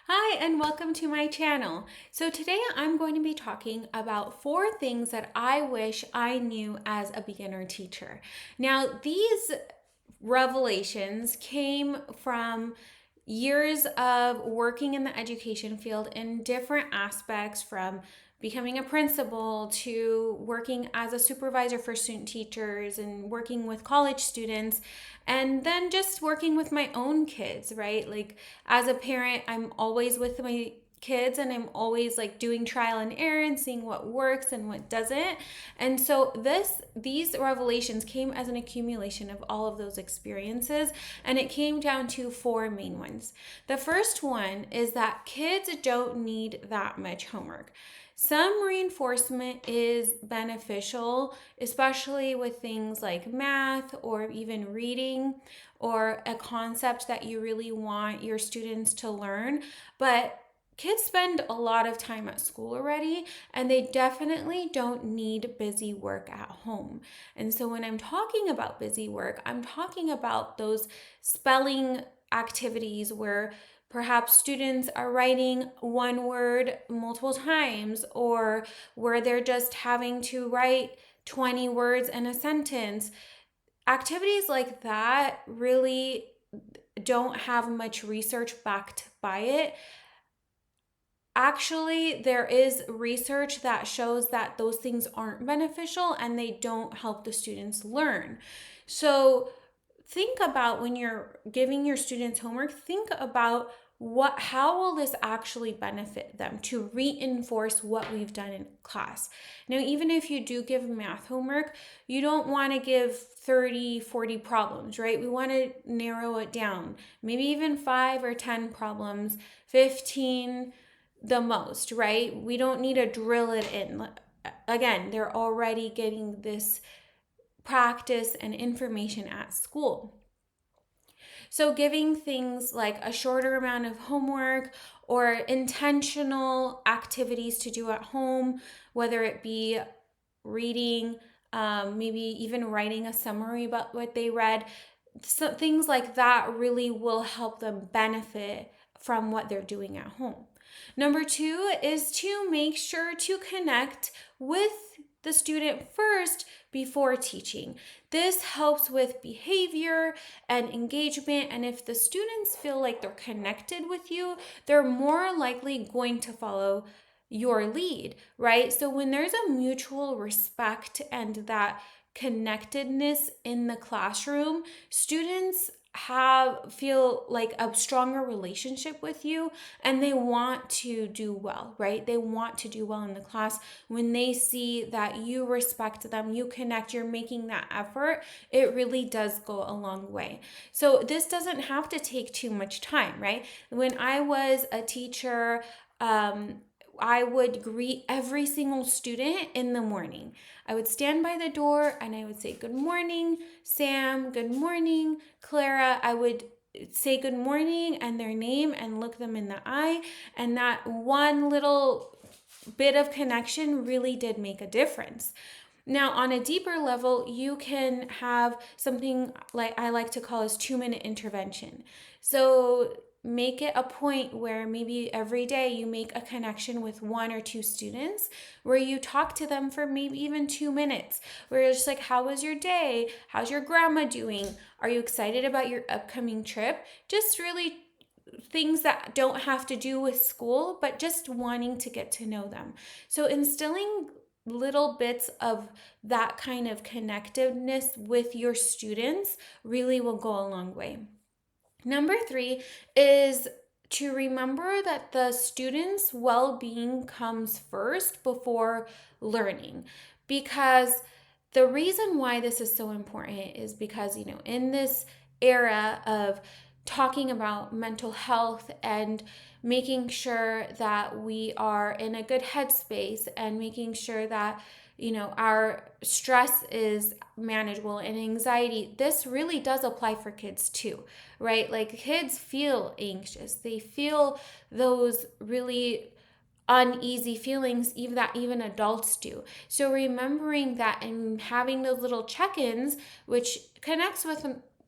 Hi, and welcome to my channel. So today I'm going to be talking about 4 things that I wish I knew as a beginner teacher. Now, these revelations came from years of working in the education field in different aspects, from becoming a principal to working as a supervisor for student teachers and working with college students, and then just working with my own kids, right? Like, as a parent, I'm always with my kids and I'm always like doing trial and error and seeing what works and what doesn't. And so these revelations came as an accumulation of all of those experiences, and it came down to 4 main ones. The first one is that kids don't need that much homework. Some reinforcement is beneficial, especially with things like math or even reading or a concept that you really want your students to learn. But kids spend a lot of time at school already, and they definitely don't need busy work at home. And so when I'm talking about busy work, I'm talking about those spelling activities where perhaps students are writing one word multiple times, or where they're just having to write 20 words in a sentence. Activities like that really don't have much research backed by it. Actually, there is research that shows that those things aren't beneficial and they don't help the students learn. So, think about when you're giving your students homework, think about how will this actually benefit them to reinforce what we've done in class. Now, even if you do give math homework, you don't want to give 30, 40 problems, right? We want to narrow it down, maybe even 5 or 10 problems, 15 the most, right? We don't need to drill it in. Again, they're already getting this practice and information at school. So, giving things like a shorter amount of homework or intentional activities to do at home, whether it be reading, maybe even writing a summary about what they read, so things like that really will help them benefit from what they're doing at home. Number 2 is to make sure to connect with the student first before teaching. This helps with behavior and engagement, and if the students feel like they're connected with you, they're more likely going to follow your lead, right? So when there's a mutual respect and that connectedness in the classroom, students feel like a stronger relationship with you, and they want to do well, right? They want to do well in the class. When they see that you respect them, you connect, you're making that effort, it really does go a long way. So this doesn't have to take too much time, right? When I was a teacher, I would greet every single student in the morning. I would stand by the door and I would say, "Good morning, Sam. Good morning, Clara." I would say good morning and their name and look them in the eye. And that one little bit of connection really did make a difference. Now, on a deeper level, you can have something like I like to call as 2-minute intervention. So make it a point where maybe every day you make a connection with 1 or 2 students, where you talk to them for maybe even 2 minutes, where you're just like, "How was your day? How's your grandma doing? Are you excited about your upcoming trip?" Just really things that don't have to do with school, but just wanting to get to know them. So instilling little bits of that kind of connectiveness with your students really will go a long way. Number 3 is to remember that the student's well being comes first before learning. Because the reason why this is so important is because, in this era of talking about mental health and making sure that we are in a good headspace and making sure that our stress is manageable and anxiety, this really does apply for kids too, right? Like, kids feel anxious, they feel those really uneasy feelings, even adults do. So remembering that and having those little check-ins, which connects with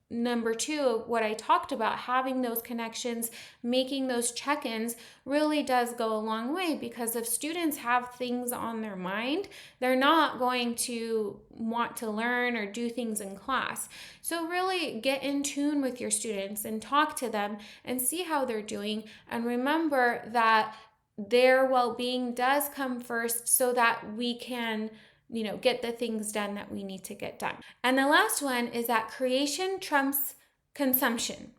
number two, what I talked about, having those connections, making those check-ins really does go a long way, because if students have things on their mind, they're not going to want to learn or do things in class. So really get in tune with your students and talk to them and see how they're doing, and remember that their well-being does come first, so that we can get the things done that we need to get done. And the last one is that creation trumps consumption.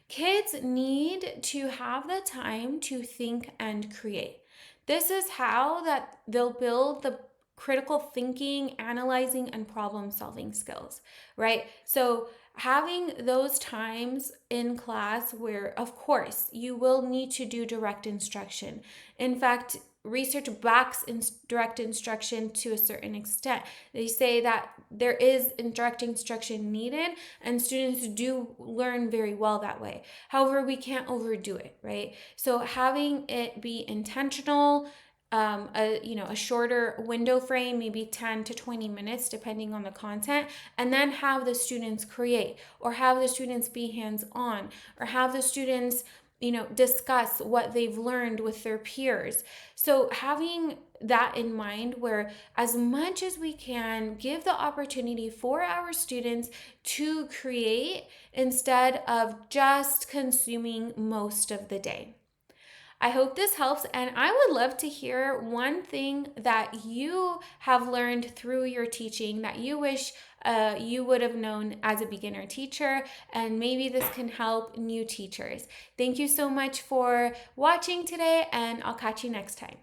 Kids need to have the time to think and create. This is how that they'll build the critical thinking, analyzing, and problem solving skills, right? So having those times in class where, of course, you will need to do direct instruction. In fact, research backs direct instruction to a certain extent. They say that there is direct instruction needed, and students do learn very well that way. However, we can't overdo it, right? So having it be intentional, a shorter window frame, maybe 10 to 20 minutes depending on the content, and then have the students create, or have the students be hands-on, or have the students discuss what they've learned with their peers. So having that in mind, where as much as we can give the opportunity for our students to create instead of just consuming most of the day. I hope this helps, and I would love to hear one thing that you have learned through your teaching that you wish you would have known as a beginner teacher, and maybe this can help new teachers. Thank you so much for watching today, and I'll catch you next time.